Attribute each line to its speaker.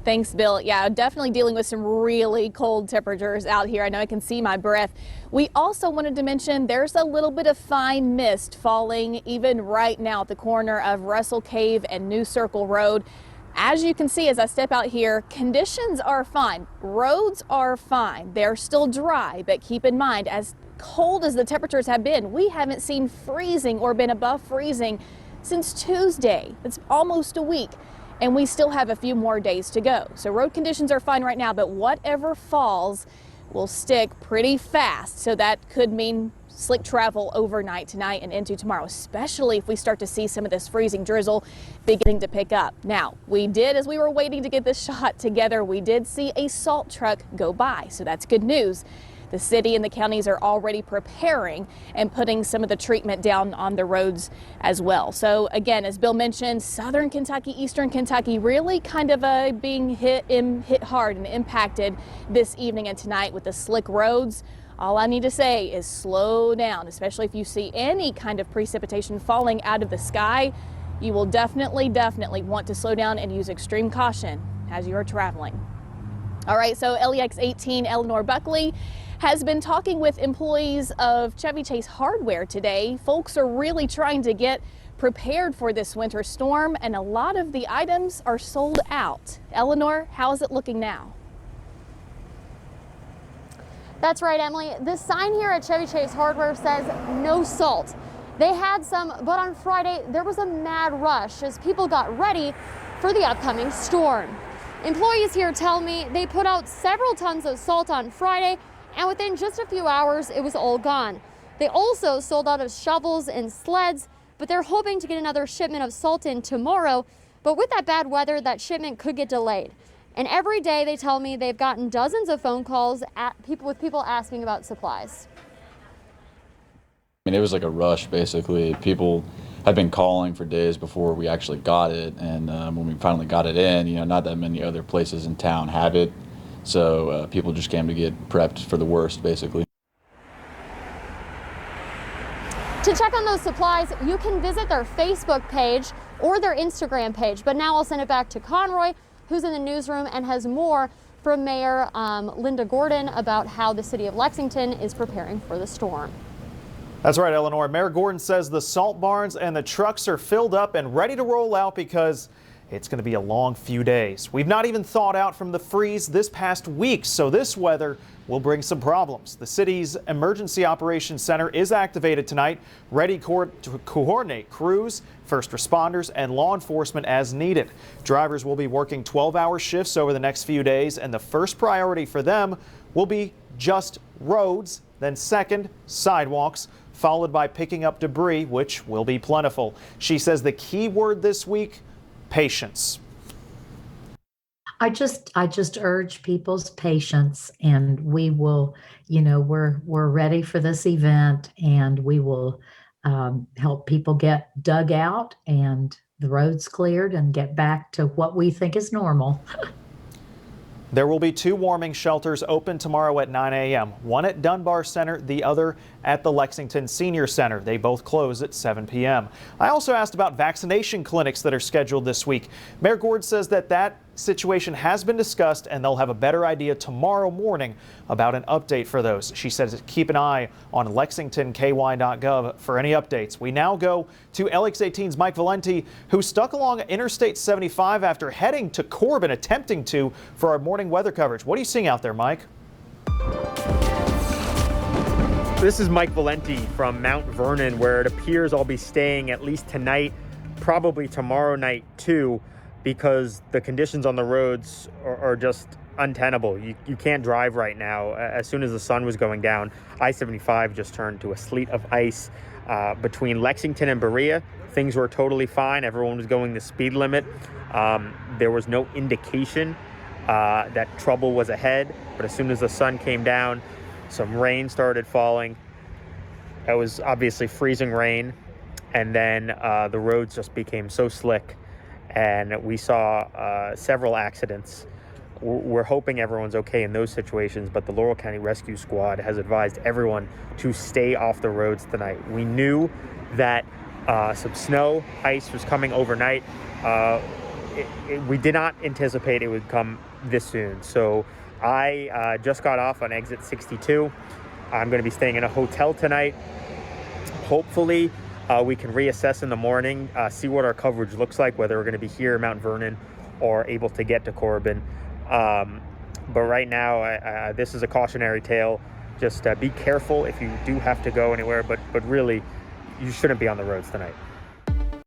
Speaker 1: Thanks, Bill. Yeah, definitely dealing with some really cold temperatures out here. I know I can see my breath. We also wanted to mention there's a little bit of fine mist falling even right now at the corner of Russell Cave and New Circle Road. As you can see, as I step out here, conditions are fine. Roads are fine. They're still dry, but keep in mind, as cold as the temperatures have been, we haven't seen freezing or been above freezing since Tuesday. It's almost a week. And we still have a few more days to go. So road conditions are fine right now, but whatever falls will stick pretty fast. So that could mean slick travel overnight tonight and into tomorrow, especially if we start to see some of this freezing drizzle beginning to pick up. Now, we did, as we were waiting to get this shot together, we did see a salt truck go by. So that's good news. The city and the counties are already preparing and putting some of the treatment down on the roads as well. So again, as Bill mentioned, southern Kentucky, eastern Kentucky really kind of being hit hard and impacted this evening and tonight with the slick roads. All I need to say is slow down, especially if you see any kind of precipitation falling out of the sky. You will definitely want to slow down and use extreme caution as you are traveling. All right, so LEX 18 Eleanor Buckley has been talking with employees of Chevy Chase Hardware today. Folks are really trying to get prepared for this winter storm, and a lot of the items are sold out. Eleanor, how is it looking now?
Speaker 2: That's right, Emily. The sign here at Chevy Chase Hardware says no salt. They had some, but on Friday there was a mad rush as people got ready for the upcoming storm. Employees here tell me they put out several tons of salt on Friday, and within just a few hours, it was all gone. They also sold out of shovels and sleds, but they're hoping to get another shipment of salt in tomorrow. But with that bad weather, that shipment could get delayed. And every day they tell me they've gotten dozens of phone calls with people asking about supplies.
Speaker 3: I mean, it was like a rush, basically. People have been calling for days before we actually got it. And when we finally got it in, not that many other places in town have it. So people just came to get prepped for the worst, basically.
Speaker 2: To check on those supplies, you can visit their Facebook page or their Instagram page. But now I'll send it back to Conroy, who's in the newsroom and has more from Mayor Linda Gordon about how the city of Lexington is preparing for the storm.
Speaker 4: That's right, Eleanor. Mayor Gordon says the salt barns and the trucks are filled up and ready to roll out because it's going to be a long few days. We've not even thawed out from the freeze this past week, so this weather will bring some problems. The city's Emergency Operations Center is activated tonight, ready to coordinate crews, first responders, and law enforcement as needed. Drivers will be working 12-hour shifts over the next few days, and the first priority for them will be just roads, then second, sidewalks, followed by picking up debris, which will be plentiful. She says the key word this week, patience.
Speaker 5: I just urge people's patience, and we will, we're ready for this event, and we will help people get dug out and the roads cleared and get back to what we think is normal.
Speaker 4: There will be 2 warming shelters open tomorrow at 9 a.m. One at Dunbar Center, the other at the Lexington Senior Center. They both close at 7 p.m. I also asked about vaccination clinics that are scheduled this week. Mayor Gordon says that situation has been discussed, and they'll have a better idea tomorrow morning about an update for those. She says keep an eye on lexingtonky.gov for any updates. We now go to LEX 18's Mike Valente, who stuck along Interstate 75 after heading to Corbin, attempting to, for our morning weather coverage. What are you seeing out there, Mike?
Speaker 6: This is Mike Valente from Mount Vernon, where it appears I'll be staying at least tonight, probably tomorrow night too, because the conditions on the roads are just untenable. You can't drive right now. As soon as the sun was going down, I-75 just turned to a sleet of ice. Between Lexington and Berea, things were totally fine. Everyone was going the speed limit. There was no indication that trouble was ahead, but as soon as the sun came down, some rain started falling. It was obviously freezing rain, and then the roads just became so slick, and we saw several accidents. We're hoping everyone's okay in those situations, but the Laurel County Rescue Squad has advised everyone to stay off the roads tonight. We knew that some snow, ice was coming overnight. we did not anticipate it would come this soon. So I just got off on exit 62. I'm going to be staying in a hotel tonight. Hopefully we can reassess in the morning, see what our coverage looks like, whether we're going to be here in Mount Vernon or able to get to Corbin. But right now, this is a cautionary tale. Just be careful if you do have to go anywhere, but really, you shouldn't be on the roads tonight.